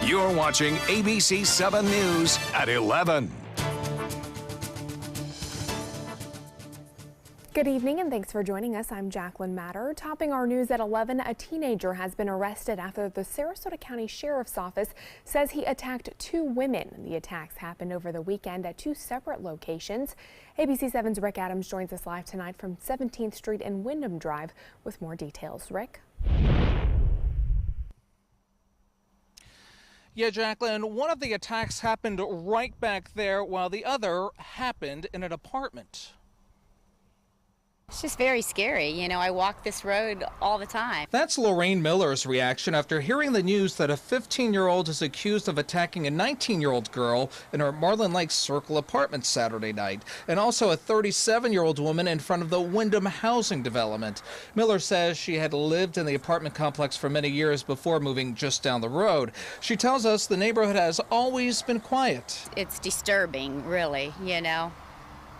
You're watching ABC7 News at 11. Good evening and thanks for joining us. I'm Jacqueline Matter. Topping our news at 11, a teenager has been arrested after the Sarasota County Sheriff's Office says he attacked two women. The attacks happened over the weekend at two separate locations. ABC7's Rick Adams joins us live tonight from 17th Street and Wyndham Drive with more details. Rick? Yeah, Jacqueline, one of the attacks happened right back there while the other happened in an apartment. It's just very scary. You know, I walk this road all the time. That's Lorraine Miller's reaction after hearing the news that a 15-year-old is accused of attacking a 19-year-old girl in her Marlin Lakes Circle apartment Saturday night, and also a 37-year-old woman in front of the Wyndham housing development. Miller says she had lived in the apartment complex for many years before moving just down the road. She tells us the neighborhood has always been quiet. It's disturbing, really, you know.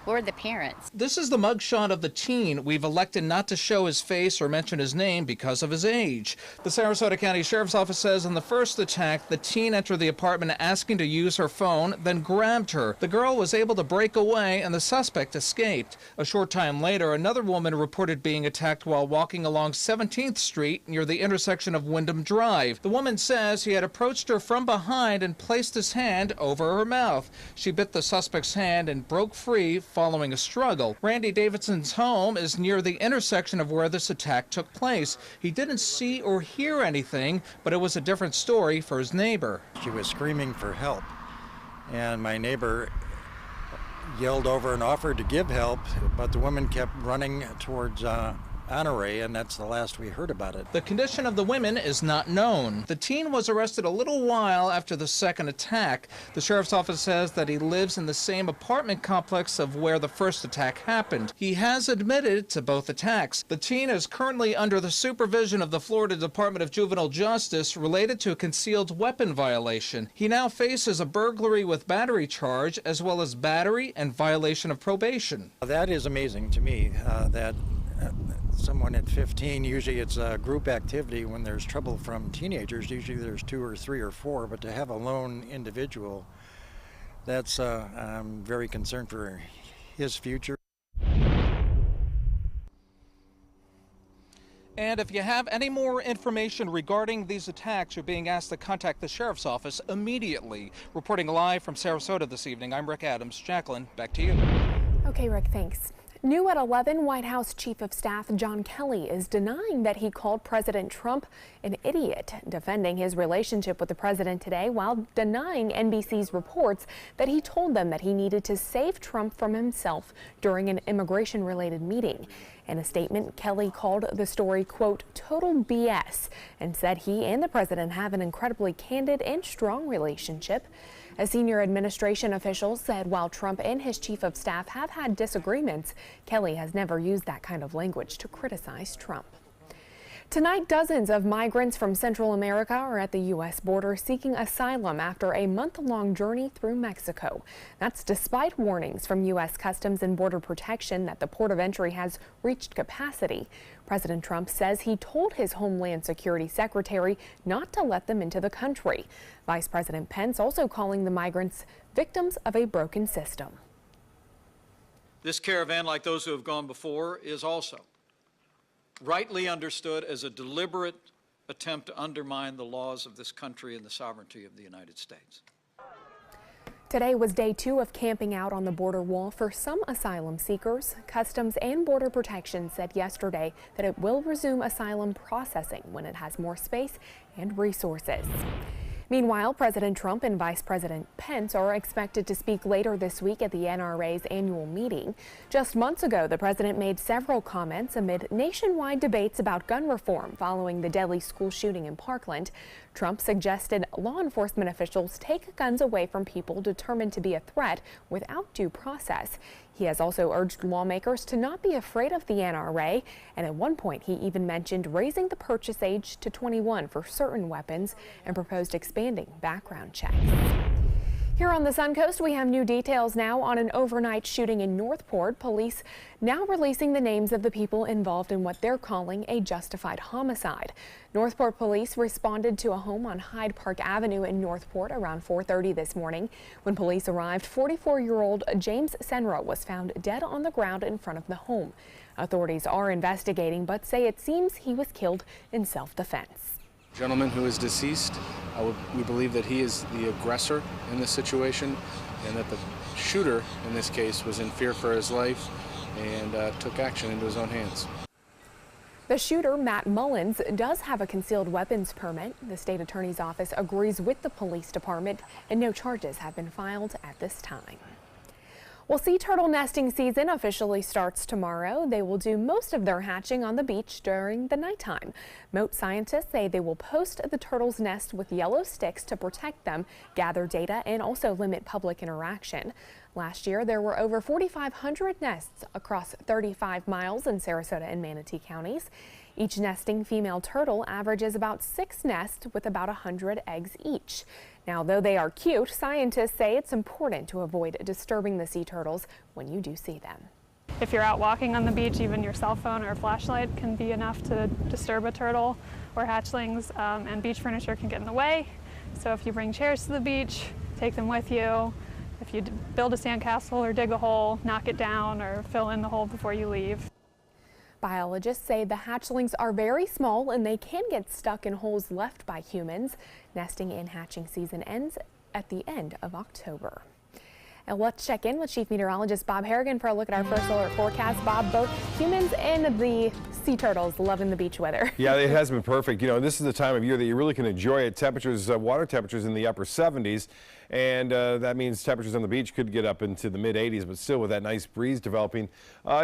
We're the parents. This is the mugshot of the teen. We've elected not to show his face or mention his name because of his age. The Sarasota County Sheriff's Office says in the first attack, the teen entered the apartment asking to use her phone, then grabbed her. The girl was able to break away and the suspect escaped. A short time later, another woman reported being attacked while walking along 17th Street near the intersection of Wyndham Drive. The woman says he had approached her from behind and placed his hand over her mouth. She bit the suspect's hand and broke free following a struggle. Randy Davidson's home is near the intersection of where this attack took place. He didn't see or hear anything, but it was a different story for his neighbor. She was screaming for help, and my neighbor yelled over and offered to give help, but the woman kept running towards Honoré, and that's the last we heard about it. The condition of the women is not known. The teen was arrested a little while after the second attack. The sheriff's office says that he lives in the same apartment complex of where the first attack happened. He has admitted to both attacks. The teen is currently under the supervision of the Florida Department of Juvenile Justice related to a concealed weapon violation. He now faces a burglary with battery charge as well as battery and violation of probation. That is amazing to me, that someone at 15, usually it's a group activity. When there's trouble from teenagers, usually there's 2 or 3 or 4, but to have a lone individual, that's I'm very concerned for his future. And if you have any more information regarding these attacks, you're being asked to contact the sheriff's office immediately. Reporting live from Sarasota this evening, I'm Rick Adams. Jacqueline, back to you. Okay, Rick, thanks. New at 11, White House Chief of Staff John Kelly is denying that he called President Trump an idiot, defending his relationship with the president today while denying NBC's reports that he told them that he needed to save Trump from himself during an immigration-related meeting. In a statement, Kelly called the story, quote, total BS, and said he and the president have an incredibly candid and strong relationship. A senior administration official said while Trump and his chief of staff have had disagreements, Kelly has never used that kind of language to criticize Trump. Tonight, dozens of migrants from Central America are at the U.S. border seeking asylum after a month-long journey through Mexico. That's despite warnings from U.S. Customs and Border Protection that the port of entry has reached capacity. President Trump says he told his Homeland Security Secretary not to let them into the country. Vice President Pence also calling the migrants victims of a broken system. This caravan, like those who have gone before, is also rightly understood as a deliberate attempt to undermine the laws of this country and the sovereignty of the United States. Today was day 2 of camping out on the border wall for some asylum seekers. Customs and Border Protection said yesterday that it will resume asylum processing when it has more space and resources. Meanwhile, President Trump and Vice President Pence are expected to speak later this week at the NRA's annual meeting. Just months ago, the president made several comments amid nationwide debates about gun reform following the deadly school shooting in Parkland. Trump suggested law enforcement officials take guns away from people determined to be a threat without due process. He has also urged lawmakers to not be afraid of the NRA, and at one point he even mentioned raising the purchase age to 21 for certain weapons and proposed expanding background checks. Here on the Suncoast, we have new details now on an overnight shooting in Northport. Police now releasing the names of the people involved in what they're calling a justified homicide. Northport police responded to a home on Hyde Park Avenue in Northport around 4:30 this morning. When police arrived, 44-year-old James Senra was found dead on the ground in front of the home. Authorities are investigating, but say it seems he was killed in self-defense. Gentleman who is deceased, we believe that he is the aggressor in this situation and that the shooter in this case was in fear for his life and took action into his own hands. The shooter, Matt Mullins, does have a concealed weapons permit. The state attorney's office agrees with the police department and no charges have been filed at this time. Well, sea turtle nesting season officially starts tomorrow. They will do most of their hatching on the beach during the nighttime. Moat scientists say they will post the turtles' nest with yellow sticks to protect them, gather data, and also limit public interaction. Last year, there were over 4,500 nests across 35 miles in Sarasota and Manatee counties. Each nesting female turtle averages about 6 nests with about 100 eggs each. Now, though they are cute, scientists say it's important to avoid disturbing the sea turtles when you do see them. If you're out walking on the beach, even your cell phone or a flashlight can be enough to disturb a turtle or hatchlings, and beach furniture can get in the way. So if you bring chairs to the beach, take them with you. If you build a sandcastle or dig a hole, knock it down or fill in the hole before you leave. Biologists say the hatchlings are very small and they can get stuck in holes left by humans. Nesting and hatching season ends at the end of October. And let's check in with Chief Meteorologist Bob Harrigan for a look at our first alert forecast. Bob, both humans and the sea turtles loving the beach weather. Yeah, it has been perfect. You know, this is the time of year that you really can enjoy it. Temperatures, water temperatures in the upper 70s. And that means temperatures on the beach could get up into the mid 80s, but still with that nice breeze developing.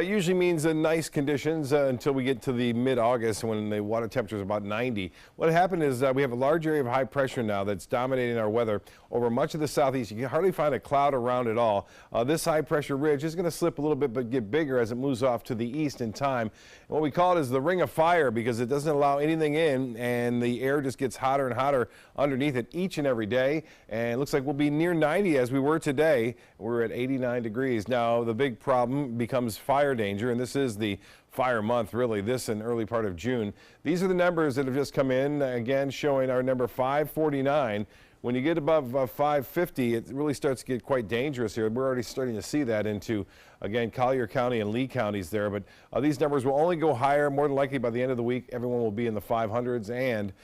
Usually means nice conditions until we get to the mid-August when the water temperature is about 90. What happened is we have a large area of high pressure now that's dominating our weather over much of the southeast. You can hardly find a cloud around at all. This high pressure ridge is going to slip a little bit but get bigger as it moves off to the east in time. And what we call it is the ring of fire because it doesn't allow anything in and the air just gets hotter and hotter underneath it each and every day. And it looks like we'll be near 90 as we were today. We're at 89 degrees. Now the big problem becomes fire danger, and this is the fire month, really, this and early part of June. These are the numbers that have just come in, again showing our number 549. When you get above 550, it really starts to get quite dangerous here. We're already starting to see that into, again, Collier County and Lee counties there. But these numbers will only go higher. More than likely by the end of the week, everyone will be in the 500s and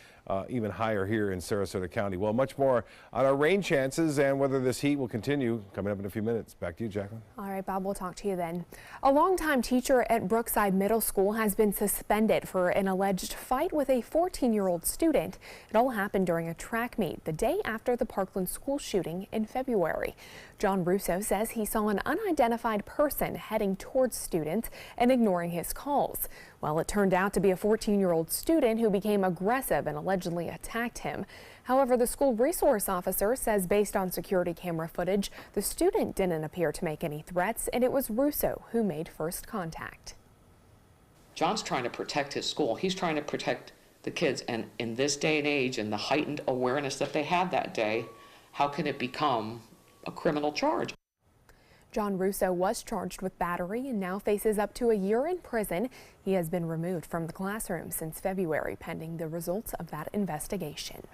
even higher here in Sarasota County. Well, much more on our rain chances and whether this heat will continue coming up in a few minutes. Back to you, Jacqueline. All right, Bob, we'll talk to you then. A longtime teacher at Brookside Middle School has been suspended for an alleged fight with a 14-year-old student. It all happened during a track meet the day after the Parkland school shooting in February. John Russo says he saw an unidentified person heading towards students and ignoring his calls. Well, it turned out to be a 14-year-old student who became aggressive and allegedly attacked him. However, the school resource officer says based on security camera footage, the student didn't appear to make any threats, and it was Russo who made first contact. John's trying to protect his school. He's trying to protect the kids, and in this day and age and the heightened awareness that they had that day, how can it become a criminal charge? John Russo was charged with battery and now faces up to a year in prison. He has been removed from the classroom since February, pending the results of that investigation.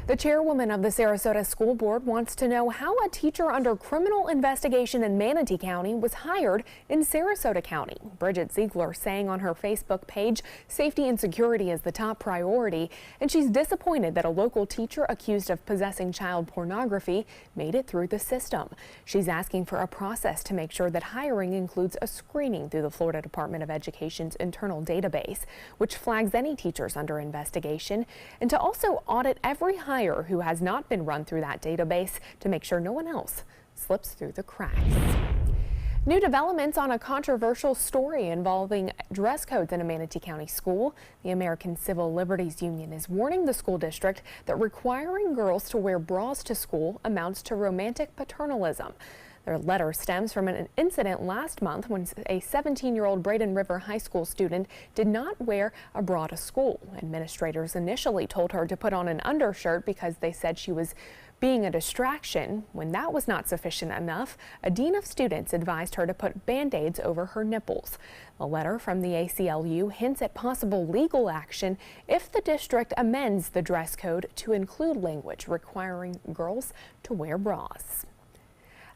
The chairwoman of the Sarasota School Board wants to know how a teacher under criminal investigation in Manatee County was hired in Sarasota County. Bridget Ziegler saying on her Facebook page, safety and security is the top priority, and she's disappointed that a local teacher accused of possessing child pornography made it through the system. She's asking for a process to make sure that hiring includes a screening through the Florida Department of Education's internal database, which flags any teachers under investigation, and to also audit every hire who has not been run through that database to make sure no one else slips through the cracks. New developments on a controversial story involving dress codes in a Manatee County school. The American Civil Liberties Union is warning the school district that requiring girls to wear bras to school amounts to romantic paternalism. Their letter stems from an incident last month when a 17-year-old Braden River High School student did not wear a bra to school. Administrators initially told her to put on an undershirt because they said she was being a distraction. When that was not sufficient enough, a dean of students advised her to put Band-Aids over her nipples. The letter from the ACLU hints at possible legal action if the district amends the dress code to include language requiring girls to wear bras.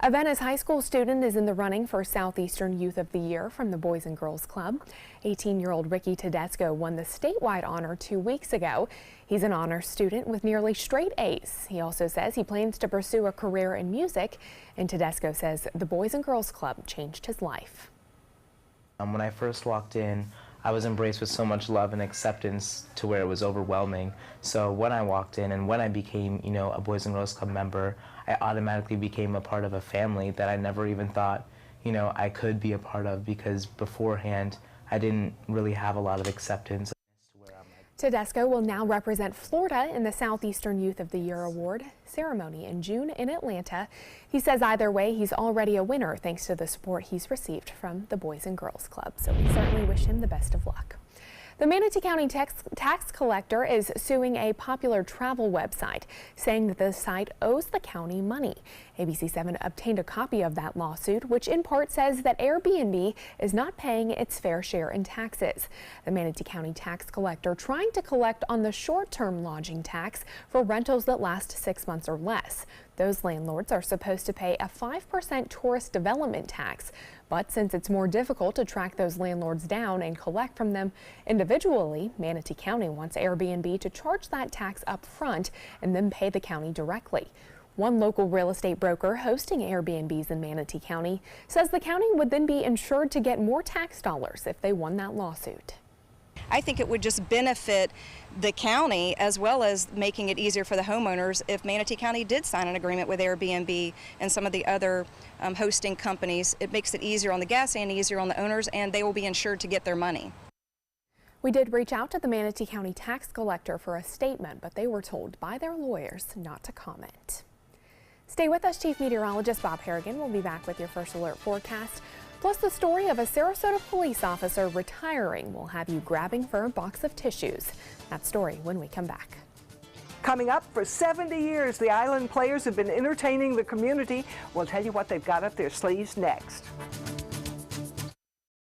A Venice high school student is in the running for Southeastern Youth of the Year from the Boys and Girls Club. 18-year-old Ricky Tedesco won the statewide honor 2 weeks ago. He's an honors student with nearly straight A's. He also says he plans to pursue a career in music, and Tedesco says the Boys and Girls Club changed his life. When I first walked in, I was embraced with so much love and acceptance to where it was overwhelming. So when I walked in and when I became, a Boys and Girls Club member, I automatically became a part of a family that I never even thought, I could be a part of, because beforehand, I didn't really have a lot of acceptance. Tedesco will now represent Florida in the Southeastern Youth of the Year Award ceremony in June in Atlanta. He says either way, he's already a winner thanks to the support he's received from the Boys and Girls Club. So we certainly wish him the best of luck. The Manatee County tax collector is suing a popular travel website, saying that the site owes the county money. ABC7 obtained a copy of that lawsuit, which in part says that Airbnb is not paying its fair share in taxes. The Manatee County tax collector trying to collect on the short-term lodging tax for rentals that last 6 months or less. Those landlords are supposed to pay a 5% tourist development tax. But since it's more difficult to track those landlords down and collect from them individually, Manatee County wants Airbnb to charge that tax up front and then pay the county directly. One local real estate broker hosting Airbnbs in Manatee County says the county would then be insured to get more tax dollars if they won that lawsuit. I think it would just benefit the county as well as making it easier for the homeowners if Manatee County did sign an agreement with Airbnb and some of the other hosting companies. It makes it easier on the guests and easier on the owners, and they will be insured to get their money. We did reach out to the Manatee County tax collector for a statement, but they were told by their lawyers not to comment. Stay with us. Chief Meteorologist Bob Harrigan will be back with your first alert forecast. Plus, the story of a Sarasota police officer retiring will have you grabbing for a box of tissues. That story when we come back. Coming up, for 70 years, the Island Players have been entertaining the community. We'll tell you what they've got up their sleeves next.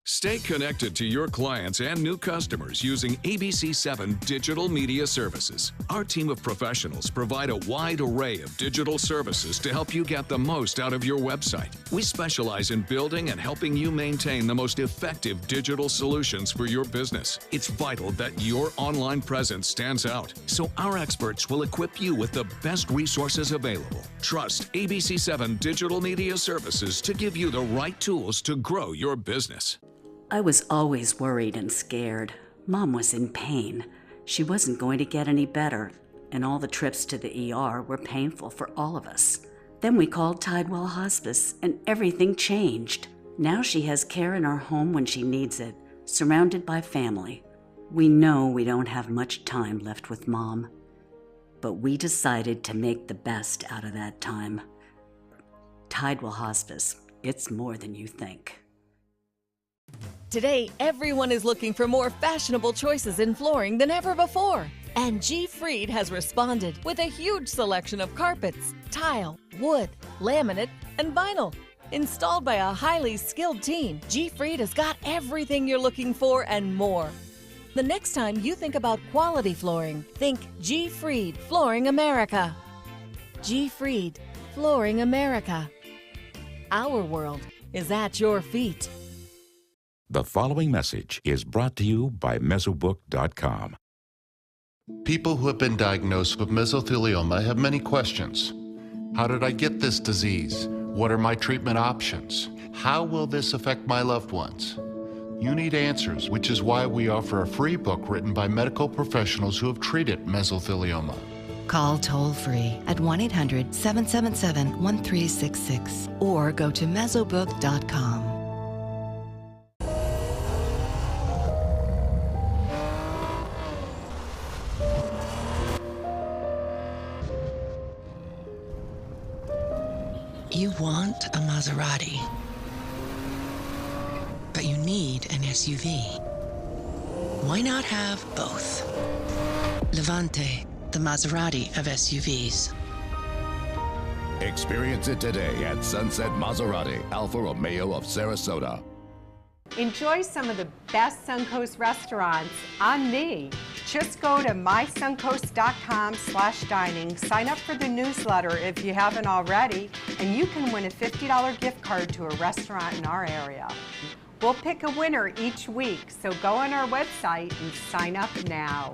Stay connected to your clients and new customers using ABC7 Digital Media Services. Our team of professionals provide a wide array of digital services to help you get the most out of your website. We specialize in building and helping you maintain the most effective digital solutions for your business. It's vital that your online presence stands out, so our experts will equip you with the best resources available. Trust ABC7 Digital Media Services to give you the right tools to grow your business. I was always worried and scared. Mom was in pain. She wasn't going to get any better, and all the trips to the ER were painful for all of us. Then we called Tidewell Hospice, and everything changed. Now she has care in our home when she needs it, surrounded by family. We know we don't have much time left with Mom, but we decided to make the best out of that time. Tidewell Hospice, it's more than you think. Today, everyone is looking for more fashionable choices in flooring than ever before. And G. Fried has responded with a huge selection of carpets, tile, wood, laminate, and vinyl. Installed by a highly skilled team, G. Fried has got everything you're looking for and more. The next time you think about quality flooring, think G. Fried Flooring America. G. Fried Flooring America. Our world is at your feet. The following message is brought to you by Mesobook.com. People who have been diagnosed with mesothelioma have many questions. How did I get this disease? What are my treatment options? How will this affect my loved ones? You need answers, which is why we offer a free book written by medical professionals who have treated mesothelioma. Call toll-free at 1-800-777-1366 or go to Mesobook.com. You want a Maserati, but you need an SUV. Why not have both? Levante, the Maserati of SUVs. Experience it today at Sunset Maserati, Alfa Romeo of Sarasota. Enjoy some of the best Suncoast restaurants on me. Just go to mysuncoast.com/dining, sign up for the newsletter if you haven't already, and you can win a $50 gift card to a restaurant in our area. We'll pick a winner each week, so go on our website and sign up now.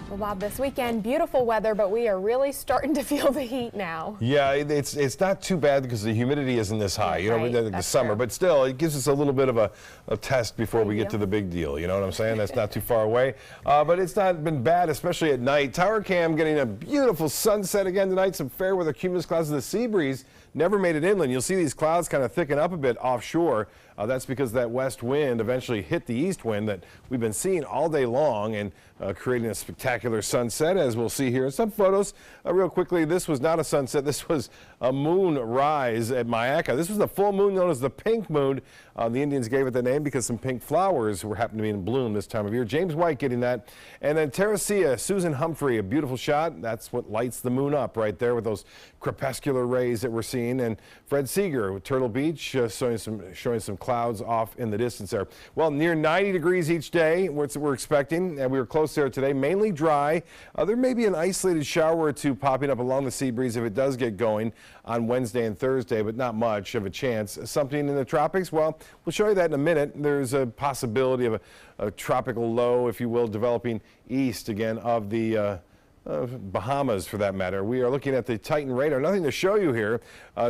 Well, Bob, this weekend, beautiful weather, but we are really starting to feel the heat now. Yeah, it's not too bad because the humidity isn't this high, you know, Right, the that's summer, true. but still, it gives us a little bit of a test before we get to the big deal, you know what I'm saying? That's not too far away, but it's not been bad, especially at night. Tower Cam getting a beautiful sunset again tonight, some fair weather cumulus clouds, and the sea breeze never made it inland. You'll see these clouds kind of thicken up a bit offshore. That's because that west wind eventually hit the east wind that we've been seeing all day long and creating a spectacular sunset, as we'll see here in some photos. Real quickly, this was not a sunset. This was a moon rise at Mayaca. This was the full moon known as the pink moon. The Indians gave it the name because some pink flowers were happening to be in bloom this time of year. James White getting that. And then Terracea, Susan Humphrey, a beautiful shot. That's what lights the moon up right there with those crepuscular rays that we're seeing. And Fred Seeger with Turtle Beach showing some clouds off in the distance there. Well, near 90 degrees each day, we're expecting, and we were close there today, mainly dry. There may be an isolated shower or two popping up along the sea breeze if it does get going on Wednesday and Thursday, but not much of a chance. Something in the tropics, well, we'll show you that in a minute. There's a possibility of a tropical low, if you will, developing east again of the Bahamas, for that matter. We are looking at the Titan radar. Nothing to show you here,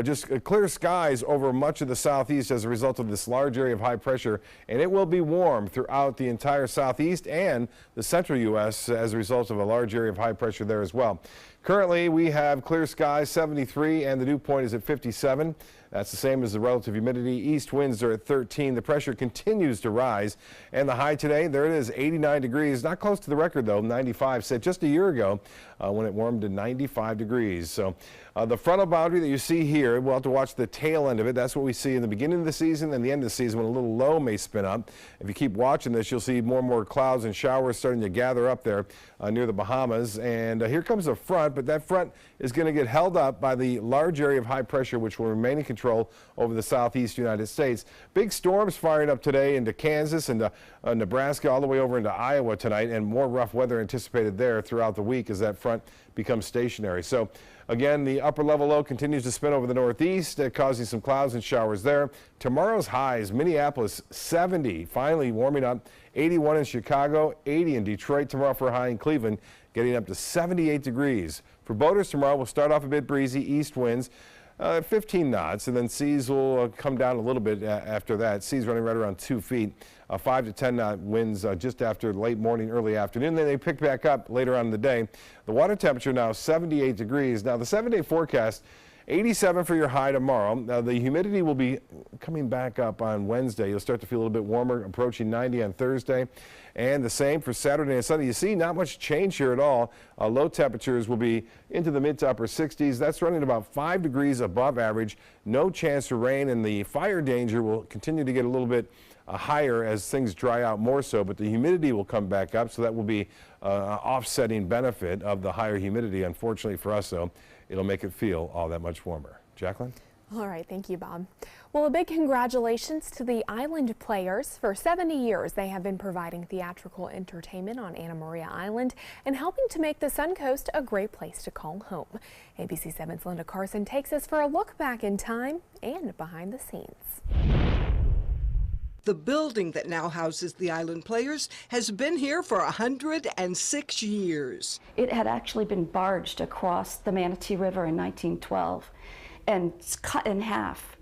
just clear skies over much of the southeast as a result of this large area of high pressure, and it will be warm throughout the entire southeast and the central U.S. as a result of a large area of high pressure there as well. Currently, we have clear skies, 73, and the dew point is at 57. That's the same as the relative humidity. East winds are at 13. The pressure continues to rise. And the high today, there it is, 89 degrees. Not close to the record, though, 95 set just a year ago when it warmed to 95 degrees. So the frontal boundary that you see here, we'll have to watch the tail end of it. That's what we see in the beginning of the season and the end of the season when a little low may spin up. If you keep watching this, you'll see more and more clouds and showers starting to gather up there near the Bahamas. And here comes a front, but that front is going to get held up by the large area of high pressure, which will remain in control over the southeast United States. Big storms firing up today into Kansas and Nebraska, all the way over into Iowa tonight, and more rough weather anticipated there throughout the week as that front becomes stationary. So again, the upper level low continues to spin over the northeast, causing some clouds and showers there. Tomorrow's highs, Minneapolis 70, finally warming up, 81 in Chicago, 80 in Detroit tomorrow for a high in Cleveland, getting up to 78 degrees. For boaters tomorrow, we'll start off a bit breezy, east winds, 15 knots, and then seas will come down a little bit after that. Seas running right around 2 feet. 5 to 10 knot winds just after late morning, early afternoon. Then they pick back up later on in the day. The water temperature now 78 degrees. Now the 7-day forecast, 87 for your high tomorrow. Now the humidity will be coming back up on Wednesday. You'll start to feel a little bit warmer, approaching 90 on Thursday. And the same for Saturday and Sunday. You see not much change here at all. Low temperatures will be into the mid to upper 60s. That's running about 5 degrees above average. No chance for rain, and the fire danger will continue to get a little bit higher as things dry out more so, but the humidity will come back up, so that will be an offsetting benefit of the higher humidity. Unfortunately for us, though, it'll make it feel all that much warmer. Jacqueline? All right, thank you, Bob. Well, a big congratulations to the Island Players. For 70 years, they have been providing theatrical entertainment on Anna Maria Island and helping to make the Suncoast a great place to call home. ABC7's Linda Carson takes us for a look back in time and behind the scenes. The building that now houses the Island Players has been here for 106 years. It had actually been barged across the Manatee River in 1912 and cut in half,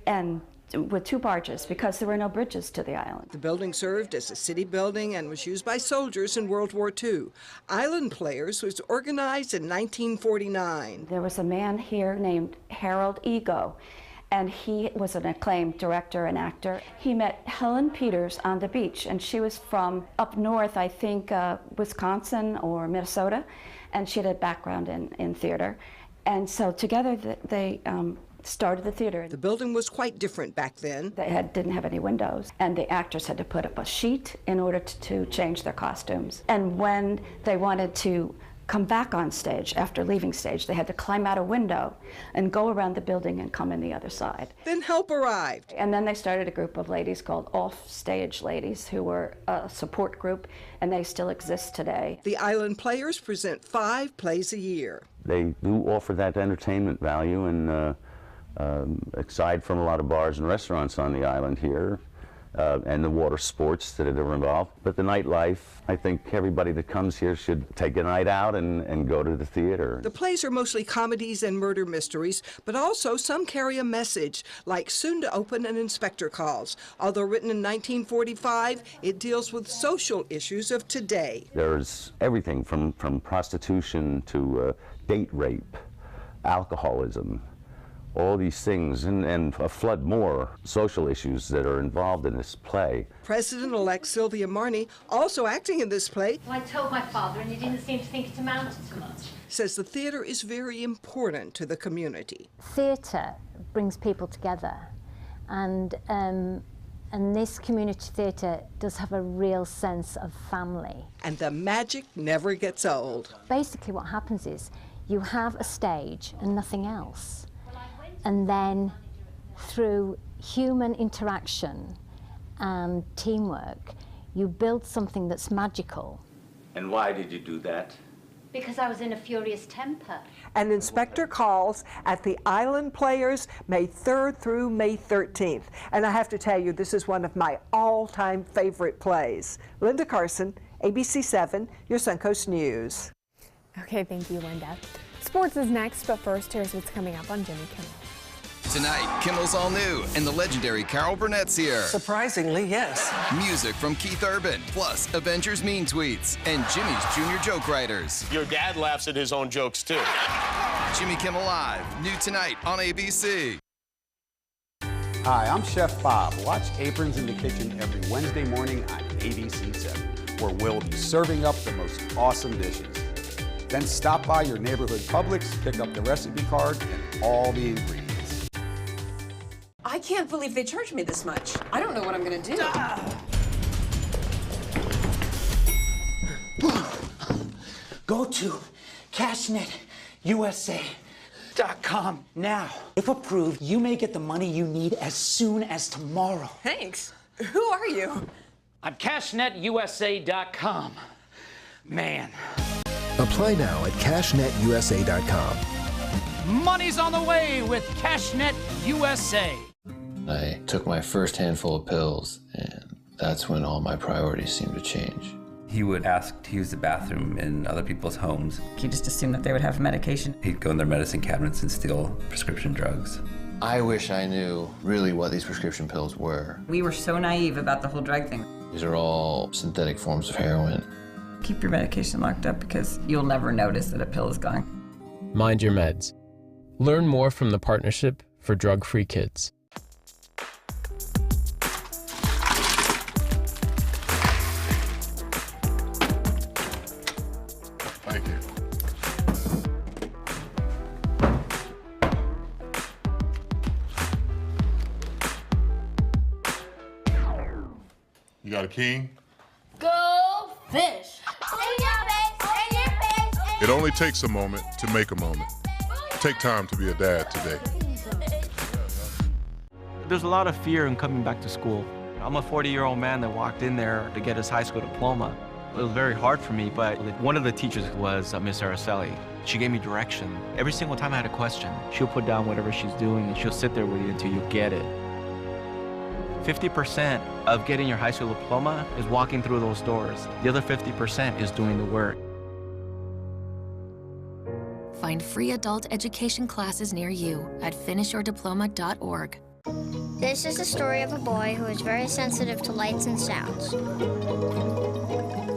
and with 2 barges because there were no bridges to the island. The building served as a city building and was used by soldiers in World War II. Island Players was organized in 1949. There was a man here named Harold Ego, and he was an acclaimed director and actor. He met Helen Peters on the beach, and she was from up north, I think Wisconsin or Minnesota, and she had a background in theater. And so together they started the theater. The building was quite different back then. They didn't have any windows, and the actors had to put up a sheet in order to change their costumes. And when they wanted to come back on stage after leaving stage, they had to climb out a window and go around the building and come in the other side. Then help arrived. And then they started a group of ladies called Off-Stage Ladies, who were a support group, and they still exist today. The Island Players present 5 plays a year. They do offer that entertainment value, and aside from a lot of bars and restaurants on the island here, and the water sports that are involved. But the nightlife, I think everybody that comes here should take a night out and go to the theater. The plays are mostly comedies and murder mysteries, but also some carry a message, like Soon to Open and Inspector Calls. Although written in 1945, it deals with social issues of today. There's everything from prostitution to date rape, alcoholism, all these things, and a flood more social issues that are involved in this play. President-elect Sylvia Marney, also acting in this play, Well, I told my father, and he didn't seem to think it amounted to much. says the theater is very important to the community. Theatre brings people together, and this community theatre does have a real sense of family. And the magic never gets old. Basically what happens is you have a stage and nothing else. And then through human interaction and teamwork, you build something that's magical. And why did you do that? Because I was in a furious temper. And Inspector Calls at the Island Players, May 3rd through May 13th. And I have to tell you, this is one of my all-time favorite plays. Linda Carson, ABC7, your Suncoast News. Okay, thank you, Linda. Sports is next, but first, here's what's coming up on Jimmy Kimmel. Tonight, Kimmel's all new, and the legendary Carol Burnett's here. Surprisingly, yes. Music from Keith Urban, plus Avengers Mean Tweets, and Jimmy's Junior Joke Writers. Your dad laughs at his own jokes, too. Jimmy Kimmel Live, new tonight on ABC. Hi, I'm Chef Bob. Watch Aprons in the Kitchen every Wednesday morning on ABC7, where we'll be serving up the most awesome dishes. Then stop by your neighborhood Publix, pick up the recipe card and all the ingredients. I can't believe they charged me this much. I don't know what I'm gonna do. Go to CashNetUSA.com now. If approved, you may get the money you need as soon as tomorrow. Thanks. Who are you? I'm CashNetUSA.com. Man. Apply now at CashNetUSA.com. Money's on the way with CashNet USA. I took my first handful of pills, and that's when all my priorities seemed to change. He would ask to use the bathroom in other people's homes. He just assumed that they would have medication. He'd go in their medicine cabinets and steal prescription drugs. I wish I knew really what these prescription pills were. We were so naive about the whole drug thing. These are all synthetic forms of heroin. Keep your medication locked up because you'll never notice that a pill is gone. Mind your meds. Learn more from the Partnership for Drug-Free Kids. Thank you. You got a king? Go fish. It only takes a moment to make a moment. Take time to be a dad today. There's a lot of fear in coming back to school. I'm a 40-year-old man that walked in there to get his high school diploma. It was very hard for me, but one of the teachers was Miss Araceli. She gave me direction. Every single time I had a question, she'll put down whatever she's doing and she'll sit there with you until you get it. 50% of getting your high school diploma is walking through those doors. The other 50% is doing the work. Find free adult education classes near you at finishyourdiploma.org. This is the story of a boy who was very sensitive to lights and sounds.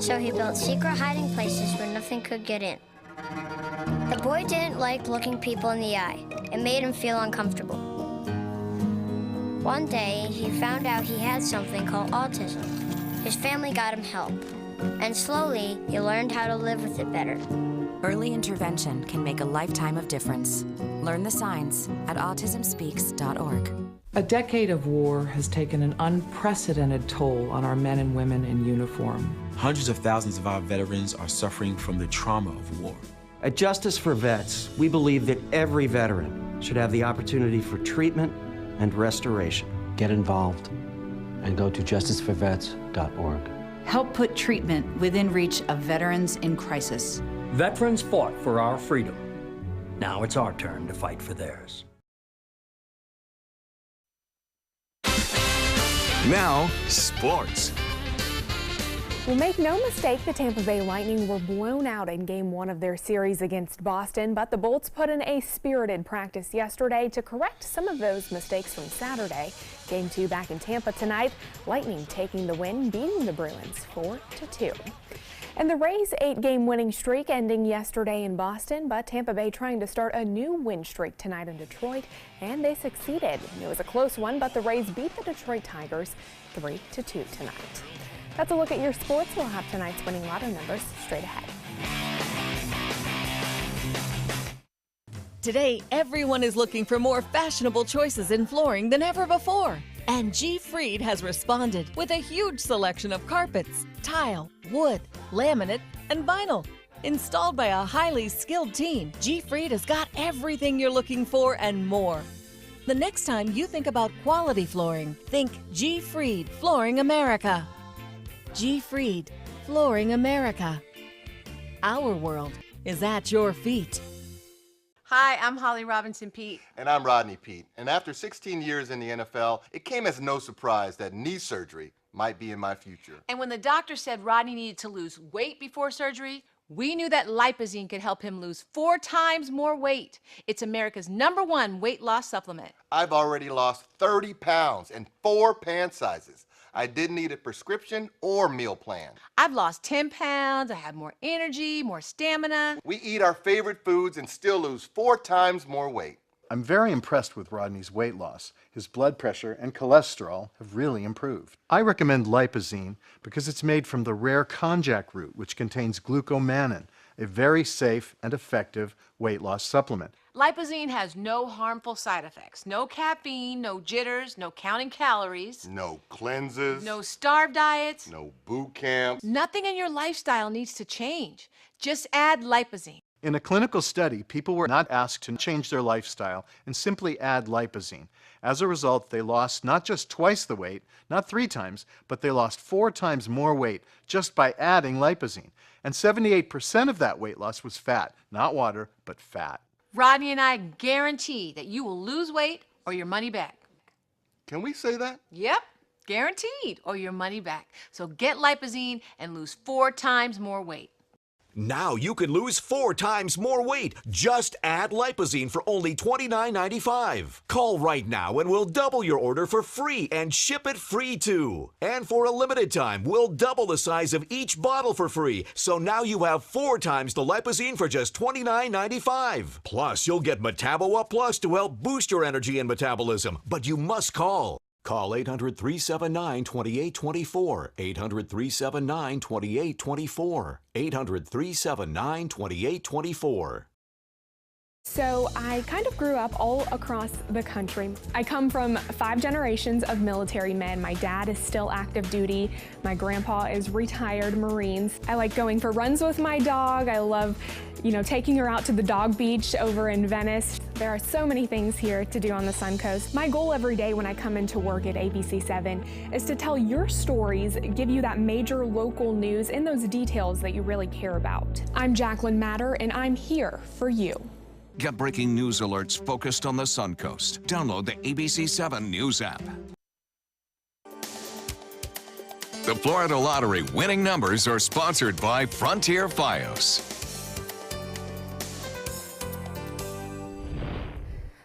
So he built secret hiding places where nothing could get in. The boy didn't like looking people in the eye. It made him feel uncomfortable. One day, he found out he had something called autism. His family got him help, and slowly, he learned how to live with it better. Early intervention can make a lifetime of difference. Learn the signs at autismspeaks.org. A decade of war has taken an unprecedented toll on our men and women in uniform. Hundreds of thousands of our veterans are suffering from the trauma of war. At Justice for Vets, we believe that every veteran should have the opportunity for treatment and restoration. Get involved and go to justiceforvets.org. Help put treatment within reach of veterans in crisis. Veterans fought for our freedom. Now it's our turn to fight for theirs. Now, sports. Well, make no mistake, the Tampa Bay Lightning were blown out in Game 1 of their series against Boston, but the Bolts put in a spirited practice yesterday to correct some of those mistakes from Saturday. Game 2 back in Tampa tonight, Lightning taking the win, beating the Bruins 4-2. And the Rays' 8-game winning streak ending yesterday in Boston, but Tampa Bay trying to start a new win streak tonight in Detroit, and they succeeded. It was a close one, but the Rays beat the Detroit Tigers 3-2 tonight. That's a look at your sports. We'll have tonight's winning lotto numbers straight ahead. Today, everyone is looking for more fashionable choices in flooring than ever before. And G. Fried has responded with a huge selection of carpets, tile, wood, laminate, and vinyl. Installed by a highly skilled team, G. Fried has got everything you're looking for and more. The next time you think about quality flooring, think G. Fried Flooring America. G. Fried Flooring America. Our world is at your feet. Hi, I'm Holly Robinson Pete. And I'm Rodney Pete. And after 16 years in the NFL, it came as no surprise that knee surgery might be in my future. And when the doctor said Rodney needed to lose weight before surgery, we knew that Lipozene could help him lose 4 times more weight. It's America's #1 weight loss supplement. I've already lost 30 pounds in 4 pant sizes. I didn't need a prescription or meal plan. I've lost 10 pounds, I have more energy, more stamina. We eat our favorite foods and still lose 4 times more weight. I'm very impressed with Rodney's weight loss. His blood pressure and cholesterol have really improved. I recommend Lipozene because it's made from the rare konjac root, which contains glucomannan, a very safe and effective weight loss supplement. Lipozene has no harmful side effects. No caffeine, no jitters, no counting calories. No cleanses. No starved diets. No boot camps. Nothing in your lifestyle needs to change. Just add Lipozene. In a clinical study, people were not asked to change their lifestyle and simply add Lipozene. As a result, they lost not just twice the weight, not 3 times, but they lost 4 times more weight just by adding Lipozene. And 78% of that weight loss was fat, not water, but fat. Rodney and I guarantee that you will lose weight or your money back. Can we say that? Yep, guaranteed, or your money back. So get Lipozene and lose 4 times more weight. Now you can lose 4 times more weight. Just add Lipozene for only $29.95. Call right now and we'll double your order for free and ship it free too. And for a limited time, we'll double the size of each bottle for free. So now you have 4 times the Lipozene for just $29.95. Plus, you'll get Metabo Plus to help boost your energy and metabolism. But you must call. Call 800-379-2824, 800-379-2824, 800-379-2824. So I kind of grew up all across the country. I come from 5 generations of military men. My dad is still active duty. My grandpa is retired Marines. I like going for runs with my dog. I love, taking her out to the dog beach over in Venice. There are so many things here to do on the Suncoast. My goal every day when I come into work at ABC7 is to tell your stories, give you that major local news and those details that you really care about. I'm Jacqueline Matter, and I'm here for you. Get breaking news alerts focused on the Suncoast. Download the ABC7 News app. The Florida Lottery winning numbers are sponsored by Frontier Fios.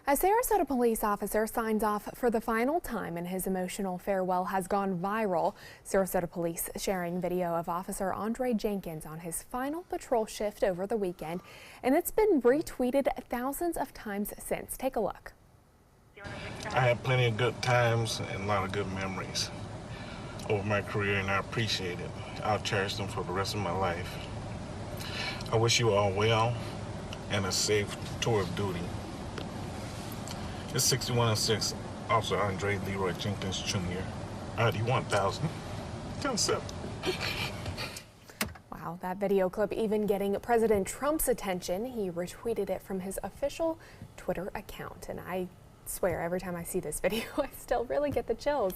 A Sarasota police officer signs off for the final time and his emotional farewell has gone viral. Sarasota police sharing video of Officer Andre Jenkins on his final patrol shift over the weekend, and it's been retweeted thousands of times since. Take a look. I had plenty of good times and a lot of good memories over my career, and I appreciate it. I'll cherish them for the rest of my life. I wish you all well and a safe tour of duty. It's 6106, Officer Andre Leroy Jenkins Jr. ID 1000. 10-7. Wow, that video clip even getting President Trump's attention. He retweeted it from his official Twitter account. And I swear, every time I see this video, I still really get the chills.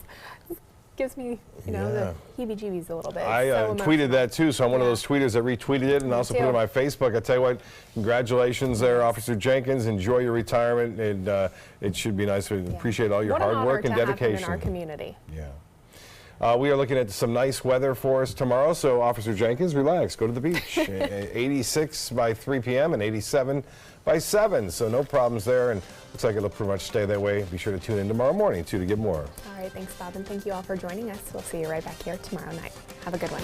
It gives me, you know, the heebie-jeebies a little bit. I tweeted that too, so I'm one of those tweeters that retweeted it and also put it on my Facebook. I tell you what, congratulations there, Officer Jenkins. Enjoy your retirement, and it should be nice. We appreciate all your hard work and dedication. In our community. Yeah. We are looking at some nice weather for us tomorrow, so Officer Jenkins, relax, go to the beach. 86 by 3 p.m. and 87 by 7, so no problems there, and looks like it'll pretty much stay that way. Be sure to tune in tomorrow morning, too, to get more. All right, thanks, Bob, and thank you all for joining us. We'll see you right back here tomorrow night. Have a good one.